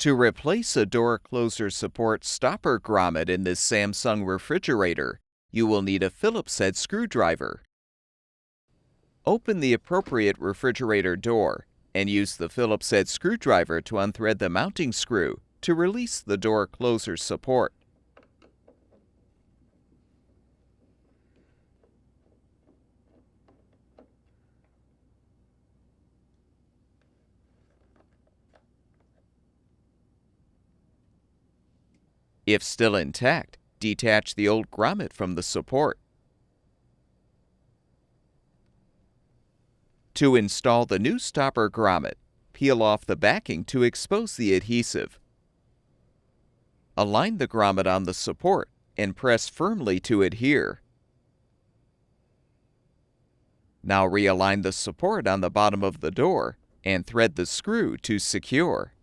To replace a door closer support stopper grommet in this Samsung refrigerator, you will need a Phillips head screwdriver. Open the appropriate refrigerator door and use the Phillips head screwdriver to unthread the mounting screw to release the door closer support. If still intact, detach the old grommet from the support. To install the new stopper grommet, peel off the backing to expose the adhesive. Align the grommet on the support and press firmly to adhere. Now realign the support on the bottom of the door and thread the screw to secure.